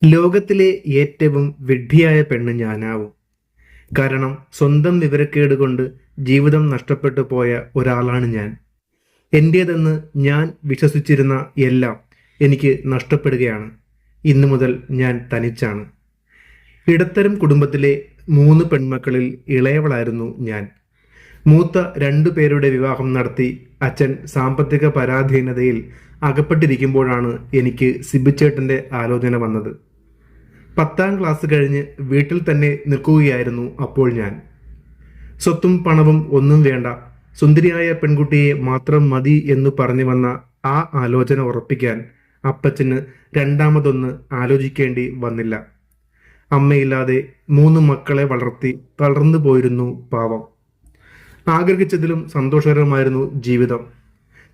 ലോകത്തിലെ ഏറ്റവും വിഡ്ഢിയായ പെണ്ണ് ഞാനാവും. കാരണം സ്വന്തം വിവരക്കേട് കൊണ്ട് ജീവിതം നഷ്ടപ്പെട്ടു പോയ ഒരാളാണ് ഞാൻ. എൻ്റേതെന്ന് ഞാൻ വിശ്വസിച്ചിരുന്ന എല്ലാം എനിക്ക് നഷ്ടപ്പെടുകയാണ്. ഇന്നു മുതൽ ഞാൻ തനിച്ചാണ്. ഇടത്തരം കുടുംബത്തിലെ 3 പെൺമക്കളിൽ ഇളയവളായിരുന്നു ഞാൻ. മൂത്ത 2 പേരുടെ വിവാഹം നടത്തി അച്ഛൻ സാമ്പത്തിക പരാധീനതയിൽ അകപ്പെട്ടിരിക്കുമ്പോഴാണ് എനിക്ക് സിബിച്ചേട്ടൻ്റെ ആലോചന വന്നത്. 10ാം ക്ലാസ് കഴിഞ്ഞ് വീട്ടിൽ തന്നെ നിൽക്കുകയായിരുന്നു അപ്പോൾ ഞാൻ. സ്വത്തും പണവും ഒന്നും വേണ്ട, സുന്ദരിയായ പെൺകുട്ടിയെ മാത്രം മതി എന്ന് പറഞ്ഞു വന്ന ആ ആലോചന ഉറപ്പിക്കാൻ അപ്പച്ചന് രണ്ടാമതൊന്ന് ആലോചിക്കേണ്ടി വന്നില്ല. അമ്മയില്ലാതെ 3 മക്കളെ വളർത്തി തളർന്നു പോയിരുന്നു പാവം. ആഗ്രഹിച്ചതിലും സന്തോഷകരമായിരുന്നു ജീവിതം.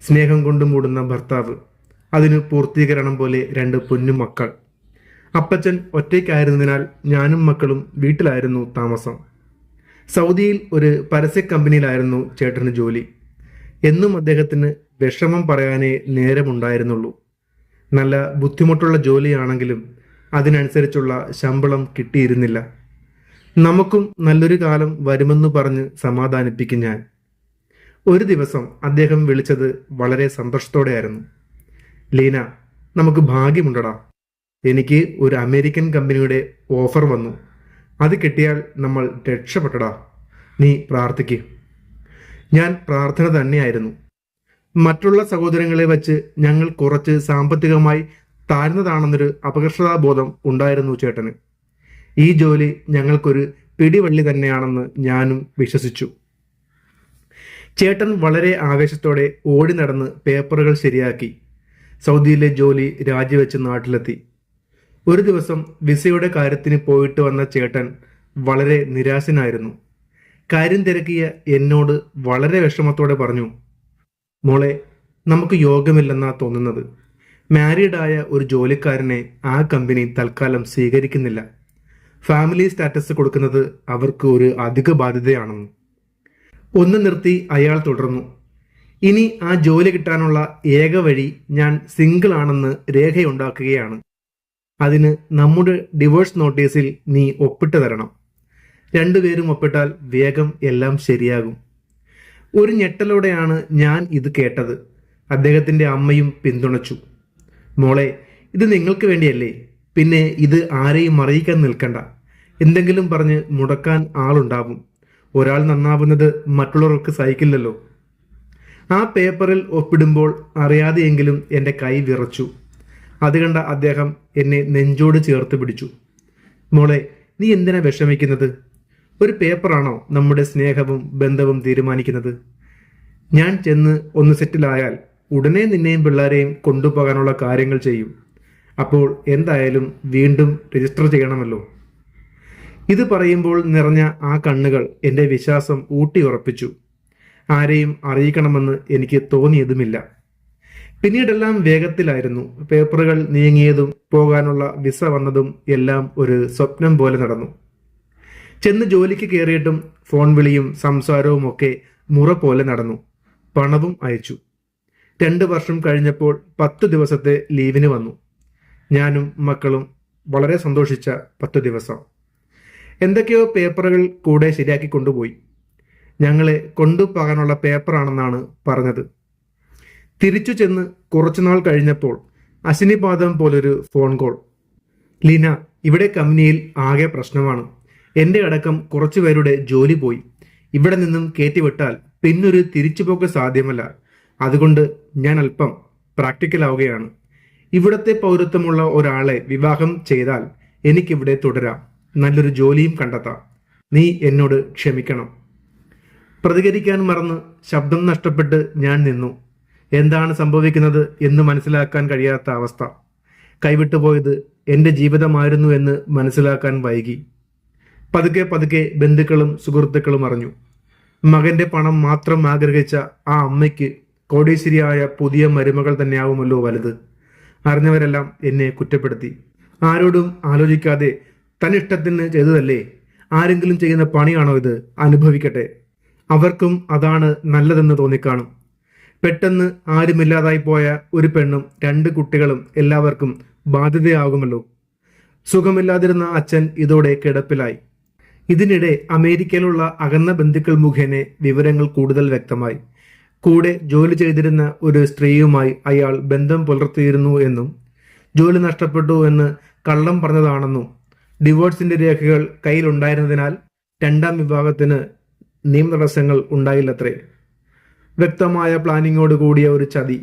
സ്നേഹം കൊണ്ട് മൂടുന്ന ഭർത്താവ്, അതിന് പൂർത്തീകരണം പോലെ 2 പൊന്നു മക്കൾ. അപ്പച്ചൻ ഒറ്റയ്ക്കായിരുന്നതിനാൽ ഞാനും മക്കളും വീട്ടിലായിരുന്നു താമസം. സൗദിയിൽ ഒരു പരസ്യ കമ്പനിയിലായിരുന്നു ചേട്ടന് ജോലി. എന്നും അദ്ദേഹത്തിന് വിഷമം പറയാനേ നേരമുണ്ടായിരുന്നുള്ളൂ. നല്ല ബുദ്ധിമുട്ടുള്ള ജോലിയാണെങ്കിലും അതിനനുസരിച്ചുള്ള ശമ്പളം കിട്ടിയിരുന്നില്ല. നമുക്കും നല്ലൊരു കാലം വരുമെന്ന് പറഞ്ഞ് സമാധാനിപ്പിക്കും ഞാൻ. ഒരു ദിവസം അദ്ദേഹം വിളിച്ചത് വളരെ സന്തോഷത്തോടെയായിരുന്നു. ലീന, നമുക്ക് ഭാഗ്യമുണ്ടടാ. എനിക്ക് ഒരു അമേരിക്കൻ കമ്പനിയുടെ ഓഫർ വന്നു. അത് കിട്ടിയാൽ നമ്മൾ രക്ഷപ്പെട്ടടാ. നീ പ്രാർത്ഥിക്ക്. ഞാൻ പ്രാർത്ഥന തന്നെയായിരുന്നു. മറ്റുള്ള സഹോദരങ്ങളെ വച്ച് ഞങ്ങൾ കുറച്ച് സാമ്പത്തികമായി താഴ്ന്നതാണെന്നൊരു അപകർഷതാബോധം ഉണ്ടായിരുന്നു ചേട്ടന്. ഈ ജോലി ഞങ്ങൾക്കൊരു പിടിവള്ളി തന്നെയാണെന്ന് ഞാനും വിശ്വസിച്ചു. ചേട്ടൻ വളരെ ആവേശത്തോടെ ഓടി നടന്ന് പേപ്പറുകൾ ശരിയാക്കി സൗദിയിലെ ജോലി രാജിവെച്ച് നാട്ടിലെത്തി. ഒരു ദിവസം വിസയുടെ കാര്യത്തിന് പോയിട്ട് വന്ന ചേട്ടൻ വളരെ നിരാശനായിരുന്നു. കാര്യം തിരക്കിയ എന്നോട് വളരെ വിഷമത്തോടെ പറഞ്ഞു, മോളെ, നമുക്ക് യോഗമില്ലെന്നാ തോന്നുന്നത്. മാരീഡായ ഒരു ജോലിക്കാരനെ ആ കമ്പനി തൽക്കാലം സ്വീകരിക്കുന്നില്ല. ഫാമിലി സ്റ്റാറ്റസ് കൊടുക്കുന്നത് അവർക്ക് ഒരു അധിക ബാധ്യതയാണെന്ന്. ഒന്ന് നിർത്തി അയാൾ തുടർന്നു, ഇനി ആ ജോലി കിട്ടാനുള്ള ഏക വഴി ഞാൻ സിംഗിൾ ആണെന്ന് രേഖയുണ്ടാക്കുകയാണ്. അതിന് നമ്മുടെ ഡിവോഴ്സ് നോട്ടീസിൽ നീ ഒപ്പിട്ട് തരണം. 2 പേരും ഒപ്പിട്ടാൽ വേഗം എല്ലാം ശരിയാകും. ഒരു ഞെട്ടലോടെയാണ് ഞാൻ ഇത് കേട്ടത്. അദ്ദേഹത്തിൻ്റെ അമ്മയും പിന്തുണച്ചു. മോളെ, ഇത് നിങ്ങൾക്ക് വേണ്ടിയല്ലേ, പിന്നെ ഇത് ആരെയും അറിയിക്കാൻ നിൽക്കണ്ട. എന്തെങ്കിലും പറഞ്ഞ് മുടക്കാൻ ആളുണ്ടാവും. ഒരാൾ നന്നാവുന്നത് മറ്റുള്ളവർക്ക് സഹിക്കില്ലല്ലോ. ആ പേപ്പറിൽ ഒപ്പിടുമ്പോൾ അറിയാതെയെങ്കിലും എൻ്റെ കൈ വിറച്ചു. അത് കണ്ട അദ്ദേഹം എന്നെ നെഞ്ചോട് ചേർത്ത് പിടിച്ചു. മോളെ, നീ എന്തിനാ വിഷമിക്കുന്നത്? ഒരു പേപ്പറാണോ നമ്മുടെ സ്നേഹവും ബന്ധവും തീരുമാനിക്കുന്നത്? ഞാൻ ചെന്ന് ഒന്ന് സെറ്റിലായാൽ ഉടനെ നിന്നെയും പിള്ളേരെയും കൊണ്ടുപോകാനുള്ള കാര്യങ്ങൾ ചെയ്യും. അപ്പോൾ എന്തായാലും വീണ്ടും രജിസ്റ്റർ ചെയ്യണമല്ലോ. ഇത് പറയുമ്പോൾ നിറഞ്ഞ ആ കണ്ണുകൾ എൻ്റെ വിശ്വാസം ഊട്ടിയുറപ്പിച്ചു. ആരെയും അറിയിക്കണമെന്ന് എനിക്ക് തോന്നിയതുമില്ല. പിന്നീടെല്ലാം വേഗത്തിലായിരുന്നു. പേപ്പറുകൾ നീങ്ങിയതും പോകാനുള്ള വിസ വന്നതും എല്ലാം ഒരു സ്വപ്നം പോലെ നടന്നു. ചെന്ന് ജോലിക്ക് കയറിയിട്ടും ഫോൺ വിളിയും സംസാരവും ഒക്കെ മുറ പോലെ നടന്നു. പണവും അയച്ചു. 2 വർഷം കഴിഞ്ഞപ്പോൾ 10 ദിവസത്തെ ലീവിന് വന്നു. ഞാനും മക്കളും വളരെ സന്തോഷിച്ച 10 ദിവസം. എന്തൊക്കെയോ പേപ്പറുകൾ കൂടെ ശരിയാക്കി കൊണ്ടുപോയി. ഞങ്ങളെ കൊണ്ടുപോകാനുള്ള പേപ്പറാണെന്നാണ് പറഞ്ഞത്. തിരിച്ചു ചെന്ന് കുറച്ചുനാൾ കഴിഞ്ഞപ്പോൾ അശനിപാതം പോലൊരു ഫോൺ കോൾ. ലീന, ഇവിടെ കമ്പനിയിൽ ആകെ പ്രശ്നമാണ്. എൻ്റെ അടക്കം കുറച്ചു പേരുടെ ജോലി പോയി. ഇവിടെ നിന്നും കയറ്റിവിട്ടാൽ പിന്നൊരു തിരിച്ചുപോക്ക് സാധ്യമല്ല. അതുകൊണ്ട് ഞാൻ അല്പം പ്രാക്ടിക്കലാവുകയാണ്. ഇവിടത്തെ പൗരത്വമുള്ള ഒരാളെ വിവാഹം ചെയ്താൽ എനിക്കിവിടെ തുടരാം. നല്ലൊരു ജോലിയും കണ്ടെത്താം. നീ എന്നോട് ക്ഷമിക്കണം. പ്രതികരിക്കാൻ മറന്ന് ശബ്ദം നഷ്ടപ്പെട്ട് ഞാൻ നിന്നു. എന്താണ് സംഭവിക്കുന്നത് എന്ന് മനസ്സിലാക്കാൻ കഴിയാത്ത അവസ്ഥ. കൈവിട്ടുപോയത് എൻ്റെ ജീവിതമായിരുന്നു എന്ന് മനസ്സിലാക്കാൻ വൈകി. പതുക്കെ പതുക്കെ ബന്ധുക്കളും സുഹൃത്തുക്കളും അറിഞ്ഞു. മകൻ്റെ പണം മാത്രം ആഗ്രഹിച്ച ആ അമ്മയ്ക്ക് കോടീശ്വരിയായ പുതിയ മരുമകൾ തന്നെയാവുമല്ലോ വലുത്. അറിഞ്ഞവരെല്ലാം എന്നെ കുറ്റപ്പെടുത്തി. ആരോടും ആലോചിക്കാതെ തന്നിഷ്ടത്തിന് ചെയ്തതല്ലേ, ആരെങ്കിലും ചെയ്യുന്ന പണിയാണോ ഇത്, അനുഭവിക്കട്ടെ. അവർക്കും അതാണ് നല്ലതെന്ന് തോന്നിക്കാണും. പെട്ടെന്ന് ആരുമില്ലാതായി പോയ ഒരു പെണ്ണും 2 കുട്ടികളും എല്ലാവർക്കും ബാധ്യതയാകുമല്ലോ. സുഖമില്ലാതിരുന്ന അച്ഛൻ ഇതോടെ കിടപ്പിലായി. ഇതിനിടെ അമേരിക്കയിലുള്ള അകന്ന ബന്ധുക്കൾ മുഖേന വിവരങ്ങൾ കൂടുതൽ വ്യക്തമായി. കൂടെ ജോലി ചെയ്തിരുന്ന ഒരു സ്ത്രീയുമായി അയാൾ ബന്ധം പുലർത്തിയിരുന്നു എന്നും ജോലി നഷ്ടപ്പെട്ടു എന്ന് കള്ളം പറഞ്ഞതാണെന്നും ഡിവോഴ്സിന്റെ രേഖകൾ കയ്യിലുണ്ടായിരുന്നതിനാൽ രണ്ടാം വിവാഹത്തിന് നിയമതടസ്സങ്ങൾ ഉണ്ടായില്ലത്രേ. വ്യക്തമായ പ്ലാനിങ്ങോട് കൂടിയ ഒരു ചതി.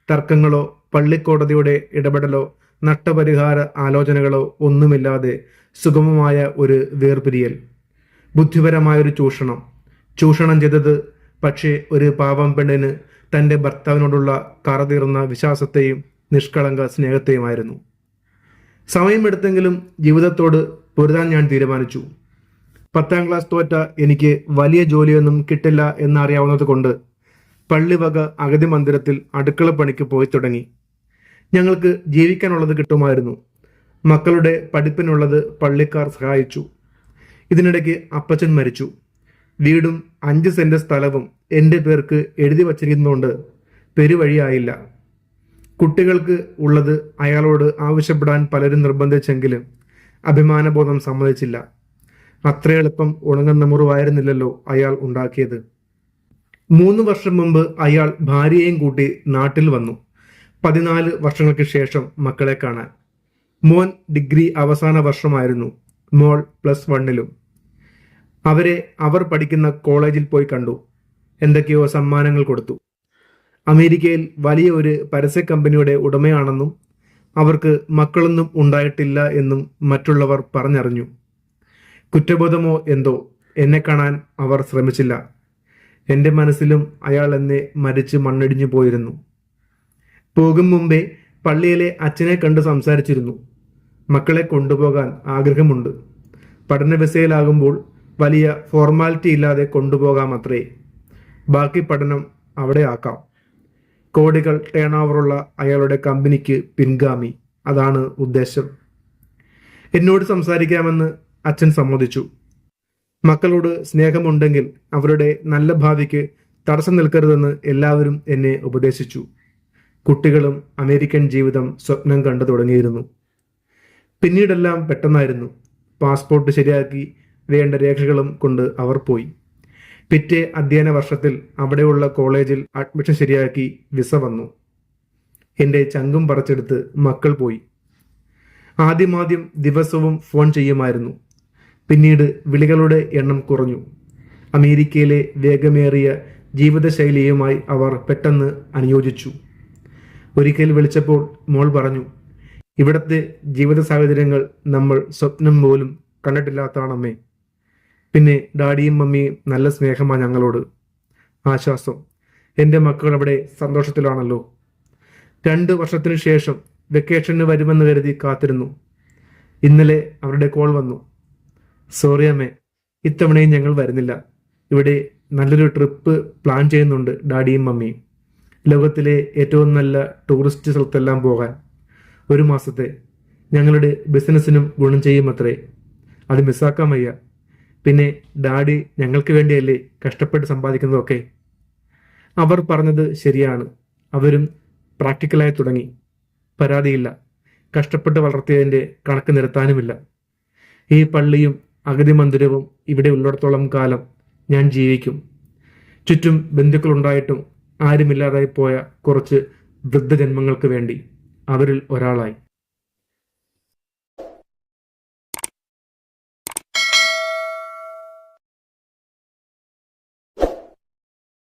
തർക്കങ്ങളോ പള്ളിക്കോടതിയുടെ ഇടപെടലോ നഷ്ടപരിഹാര ആലോചനകളോ ഒന്നുമില്ലാതെ സുഗമമായ ഒരു വേർപിരിയൽ. ബുദ്ധിപരമായൊരു ചൂഷണം. ചൂഷണം ചെയ്തത് പക്ഷേ ഒരു പാവം പെണ്ണിന് തൻ്റെ ഭർത്താവിനോടുള്ള കറതീർന്ന വിശ്വാസത്തെയും നിഷ്കളങ്ക സ്നേഹത്തെയുമായിരുന്നു. സമയമെടുത്തെങ്കിലും ജീവിതത്തോട് പൊരുതാൻ ഞാൻ തീരുമാനിച്ചു. 10ാം ക്ലാസ് തോറ്റ എനിക്ക് വലിയ ജോലിയൊന്നും കിട്ടില്ല എന്നറിയാവുന്നത് കൊണ്ട് പള്ളിവക അഗതി മന്ദിരത്തിൽ അടുക്കള പണിക്ക് പോയി തുടങ്ങി. ഞങ്ങൾക്ക് ജീവിക്കാനുള്ളത് കിട്ടുമായിരുന്നു. മക്കളുടെ പഠിപ്പിനുള്ളത് പള്ളിക്കാർ സഹായിച്ചു. ഇതിനിടയ്ക്ക് അപ്പച്ചൻ മരിച്ചു. വീടും 5 സെന്റ് സ്ഥലവും എൻ്റെ പേർക്ക് എഴുതി വച്ചിരിക്കുന്നതുകൊണ്ട് പെരുവഴിയായില്ല. കുട്ടികൾക്ക് ഉള്ളത് അയാളോട് ആവശ്യപ്പെടാൻ പലരും നിർബന്ധിച്ചെങ്കിലും അഭിമാനബോധം സമ്മതിച്ചില്ല. അത്ര എളുപ്പം ഉണങ്ങുന്ന മുറിവായിരുന്നില്ലല്ലോ അയാൾ ഉണ്ടാക്കിയത്. 3 വർഷം മുമ്പ് അയാൾ ഭാര്യയെയും കൂട്ടി നാട്ടിൽ വന്നു. 14 വർഷങ്ങൾക്ക് ശേഷം മക്കളെ കാണാൻ. മോൻ ഡിഗ്രി അവസാന വർഷമായിരുന്നു, മോൾ +1-ലും. അവരെ അവർ പഠിക്കുന്ന കോളേജിൽ പോയി കണ്ടു. എന്തൊക്കെയോ സമ്മാനങ്ങൾ കൊടുത്തു. അമേരിക്കയിൽ വലിയ ഒരു പരസ്യ കമ്പനിയുടെ ഉടമയാണെന്നും അവർക്ക് മക്കളൊന്നും ഉണ്ടായിട്ടില്ല എന്നും മറ്റുള്ളവർ പറഞ്ഞറിഞ്ഞു. കുറ്റബോധമോ എന്തോ എന്നെ കാണാൻ അവർ ശ്രമിച്ചില്ല. എൻ്റെ മനസ്സിലും അയാൾ എന്നെ മരിച്ച് മണ്ണിടിഞ്ഞു പോയിരുന്നു. പോകും മുമ്പേ പള്ളിയിലെ അച്ഛനെ കണ്ട് സംസാരിച്ചിരുന്നു. മക്കളെ കൊണ്ടുപോകാൻ ആഗ്രഹമുണ്ട്. പഠന വിസയിലാകുമ്പോൾ വലിയ ഫോർമാലിറ്റി ഇല്ലാതെ കൊണ്ടുപോകാമത്രേ. ബാക്കി പഠനം അവിടെ ആക്കാം. കോടികൾ ടേൺ ഓവറുള്ള അയാളുടെ കമ്പനിക്ക് പിൻഗാമി. അതാണ് ഉദ്ദേശം. എന്നോട് സംസാരിക്കാമെന്ന് അച്ഛൻ സമ്മതിച്ചു. മക്കളോട് സ്നേഹമുണ്ടെങ്കിൽ അവരുടെ നല്ല ഭാവിക്ക് തടസ്സം നിൽക്കരുതെന്ന് എല്ലാവരും എന്നെ ഉപദേശിച്ചു. കുട്ടികളും അമേരിക്കൻ ജീവിതം സ്വപ്നം കണ്ടു തുടങ്ങിയിരുന്നു. പിന്നീടെല്ലാം പെട്ടെന്നായിരുന്നു. പാസ്പോർട്ട് ശരിയാക്കി വേണ്ട രേഖകളും കൊണ്ട് അവർ പോയി. പിറ്റേ അധ്യയന വർഷത്തിൽ അവിടെയുള്ള കോളേജിൽ അഡ്മിഷൻ ശരിയാക്കി വിസ വന്നു. എൻ്റെ ചങ്കും പറിച്ചെടുത്ത് മക്കൾ പോയി. ആദ്യം ദിവസവും ഫോൺ ചെയ്യുമായിരുന്നു. പിന്നീട് വിളികളുടെ എണ്ണം കുറഞ്ഞു. അമേരിക്കയിലെ വേഗമേറിയ ജീവിതശൈലിയുമായി അവർ പെട്ടെന്ന് അനുയോജിച്ചു. ഒരിക്കൽ വിളിച്ചപ്പോൾ മോൾ പറഞ്ഞു, ഇവിടത്തെ ജീവിത സാഹചര്യങ്ങൾ നമ്മൾ സ്വപ്നം പോലും കണ്ടിട്ടില്ലാത്തതാണമ്മേ. പിന്നെ ഡാഡിയും മമ്മിയും നല്ല സ്നേഹമാണ് ഞങ്ങളോട്. ആശ്വാസം. എൻ്റെ മക്കൾ അവിടെ സന്തോഷത്തിലാണല്ലോ. 2 വർഷത്തിനു ശേഷം വെക്കേഷന് വരുമെന്ന് കരുതി കാത്തിരുന്നു. ഇന്നലെ അവരുടെ കോൾ വന്നു. സോറി അമ്മേ, ഇത്തവണയും ഞങ്ങൾ വരുന്നില്ല. ഇവിടെ നല്ലൊരു ട്രിപ്പ് പ്ലാൻ ചെയ്യുന്നുണ്ട് ഡാഡിയും മമ്മിയും. ലോകത്തിലെ ഏറ്റവും നല്ല ടൂറിസ്റ്റ് സ്ഥലത്തെല്ലാം പോകാൻ. 1 മാസത്തെ. ഞങ്ങളുടെ ബിസിനസ്സിനും ഗുണം ചെയ്യുമത്രേ. അത് മിസ്സാക്കാൻ വയ്യ. പിന്നെ ഡാഡി ഞങ്ങൾക്ക് വേണ്ടിയല്ലേ കഷ്ടപ്പെട്ട് സമ്പാദിക്കുന്നതൊക്കെ. അവർ പറഞ്ഞത് ശരിയാണ്. അവരും പ്രാക്ടിക്കലായി തുടങ്ങി. പരാതിയില്ല. കഷ്ടപ്പെട്ട് വളർത്തിയതിൻ്റെ കണക്ക് നിരത്താനുമില്ല. ഈ പള്ളിയും അഗതി മന്ദിരവും ഇവിടെ ഉള്ളിടത്തോളം കാലം ഞാൻ ജീവിക്കും. ചുറ്റും ബന്ധുക്കളുണ്ടായിട്ടും ആരുമില്ലാതായി പോയ കുറച്ച് വൃദ്ധജന്മങ്ങൾക്ക് വേണ്ടി അവരിൽ ഒരാളായി.